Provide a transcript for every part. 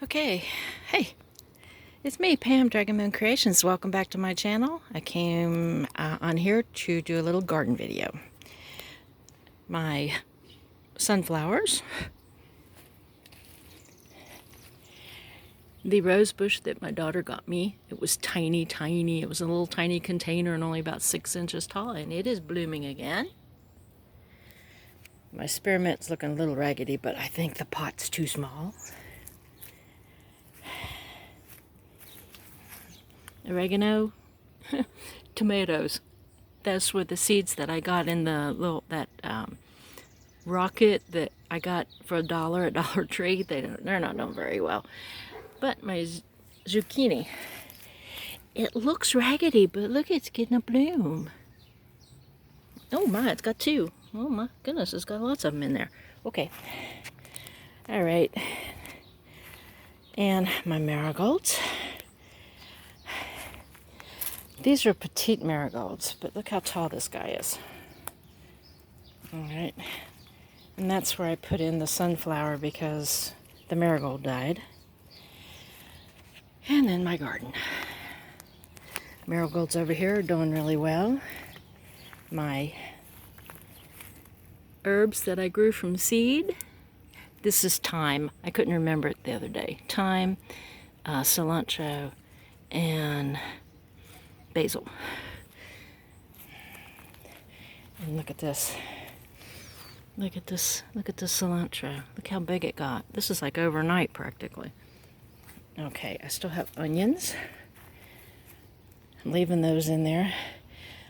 Okay, hey, it's me, Pam, Dragon Moon Creations. Welcome back to my channel. I came on here to do a little garden video. My sunflowers, the rose bush that my daughter got me, it was tiny, tiny. It was a little tiny container and only about 6 inches tall, and it is blooming again. My spearmint's looking a little raggedy, but I think the pot's too small. Oregano, tomatoes. Those were the seeds that I got in the little rocket that I got for $1 at Dollar Tree. They're not doing very well. But my zucchini, it looks raggedy, but look, it's getting a bloom. Oh my, it's got two. Oh my goodness, it's got lots of them in there. Okay. All right. And my marigolds. These are petite marigolds, but look how tall this guy is. All right. And that's where I put in the sunflower because the marigold died. And then my garden. Marigolds over here are doing really well. My herbs that I grew from seed. This is thyme. I couldn't remember it the other day. Thyme, cilantro, and basil. And look at this. Look at this. Look at this cilantro. Look how big it got. This is like overnight practically. Okay, I still have onions. I'm leaving those in there.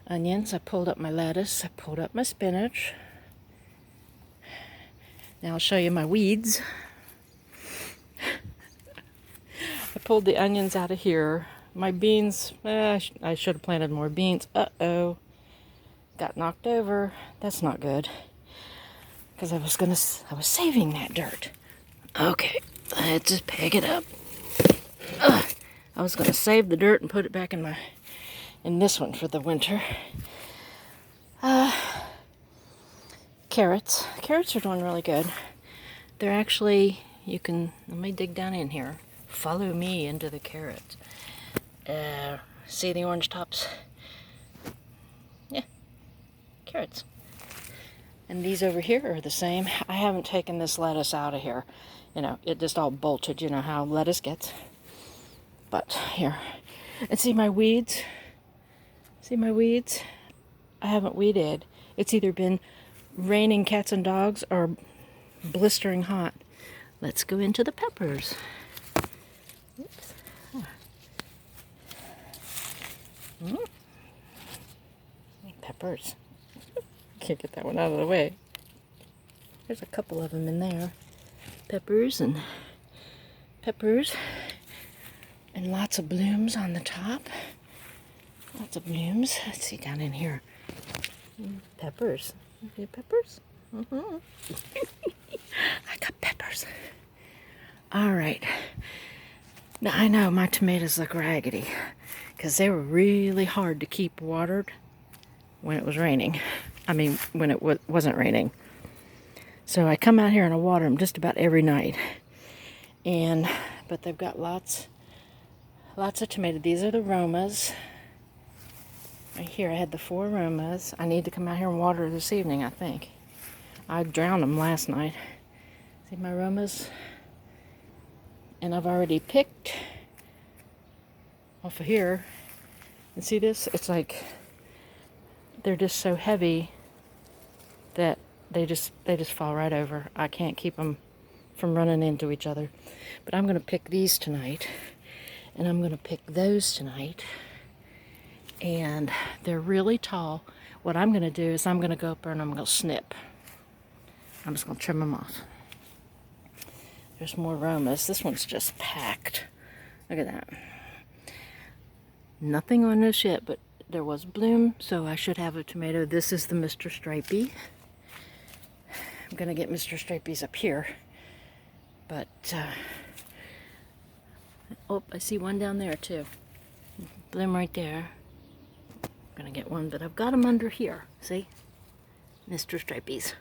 Onions. I pulled up my lettuce. I pulled up my spinach. Now I'll show you my weeds. I pulled the onions out of here. My beans, I should have planted more beans. Uh-oh. Got knocked over. That's not good. Because I was saving that dirt. Okay, let's just pick it up. I was gonna save the dirt and put it back in this one for the winter. Carrots. Carrots are doing really good. They're actually, let me dig down in here. Follow me into the carrots. See the orange tops? Yeah, carrots. And these over here are the same. I haven't taken this lettuce out of here. You know, it just all bolted. You know how lettuce gets. But here. And see my weeds? See my weeds? I haven't weeded. It's either been raining cats and dogs or blistering hot. Let's go into the peppers. Oops. Peppers. Can't get that one out of the way. There's a couple of them in there. Peppers and lots of blooms on the top. Lots of blooms. Let's see down in here. Peppers. Okay, peppers. I got peppers. All right. Now I know my tomatoes look raggedy because they were really hard to keep watered when it was raining. I mean, when it wasn't raining. So I come out here and I water them just about every night. But they've got lots of tomato. These are the Romas. Right here I had the 4 Romas. I need to come out here and water this evening, I think. I drowned them last night. See my Romas? And I've already picked off of here. And see this? It's like they're just so heavy that they just fall right over. I can't keep them from running into each other. But I'm going to pick these tonight. And I'm going to pick those tonight. And they're really tall. What I'm going to do is I'm going to go up there and I'm going to snip. I'm just going to trim them off. There's more Romas. This one's just packed. Look at that. Nothing on this yet, but there was bloom, so I should have a tomato. This is the Mr. Stripey. I'm going to get Mr. Stripey's up here. But, oh, I see one down there too. Bloom right there. I'm going to get one, but I've got them under here. See? Mr. Stripey's.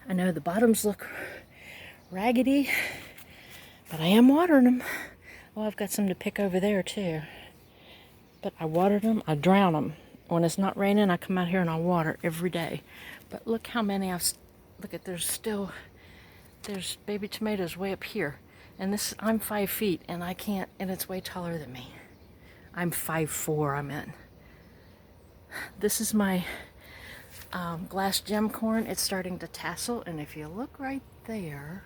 I know the bottoms look raggedy, But I am watering them. Oh, I've got some to pick over there too. But I watered them, I drown them. When it's not raining, I come out here and I water every day. But look how many look at, there's baby tomatoes way up here. And I'm 5 feet and I can't, and it's way taller than me. I'm 5'4", I meant. This is my glass gem corn. It's starting to tassel, and if you look right there,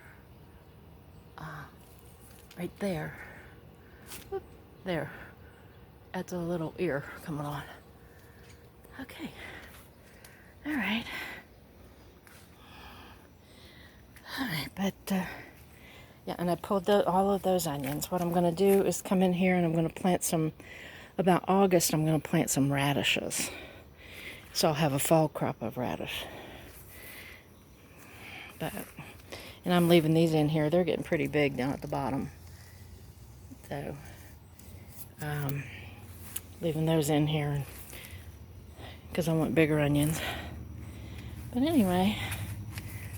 whoop, there, that's a little ear coming on. Okay, all right, but yeah, and I pulled all of those onions. What I'm going to do is come in here and I'm going to plant some, about August, I'm going to plant some radishes. So I'll have a fall crop of radish. And I'm leaving these in here. They're getting pretty big down at the bottom. So, leaving those in here because I want bigger onions. But anyway,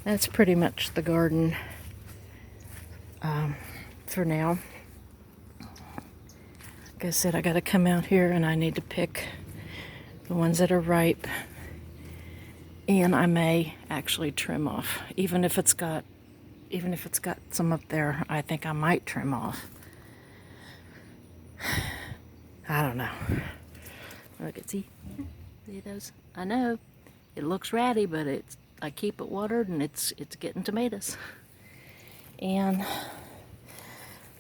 that's pretty much the garden for now. Like I said, I got to come out here and I need to pick the ones that are ripe. And I may actually trim off, even if it's got some up there. I think I might trim off. I don't know. Look, see those? I know it looks ratty, but I keep it watered and it's getting tomatoes. And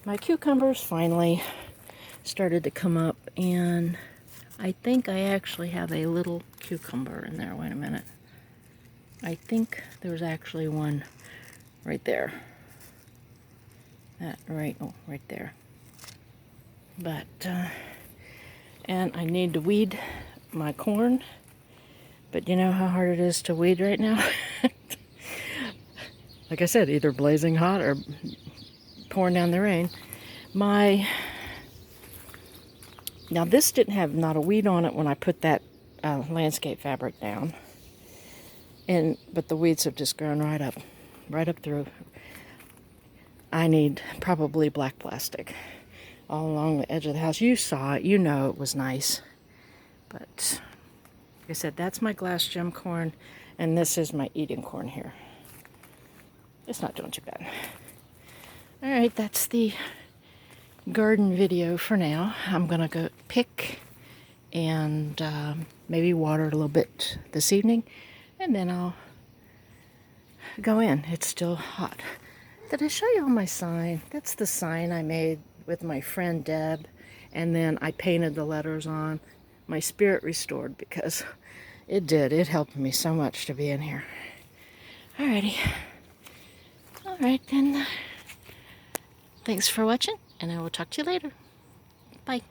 my cucumbers finally started to come up, and I think I actually have a little cucumber in there. Wait a minute. I think there's actually one right there. Right there. But, and I need to weed my corn. But you know how hard it is to weed right now? Like I said, either blazing hot or pouring down the rain. Now this didn't have not a weed on it when I put that landscape fabric down. But the weeds have just grown right up through. I need probably black plastic all along the edge of the house. You saw it, you know it was nice. But like I said, that's my glass gem corn, and this is my Eden corn here. It's not doing too bad. All right, that's the garden video for now. I'm gonna go pick and maybe water it a little bit this evening, and then I'll go in. It's still hot. Did I show you all my sign? That's the sign I made with my friend Deb, and then I painted the letters on. My spirit restored, because it helped me so much to be in here. Alrighty. Alright then. Thanks for watching, and I will talk to you later. Bye.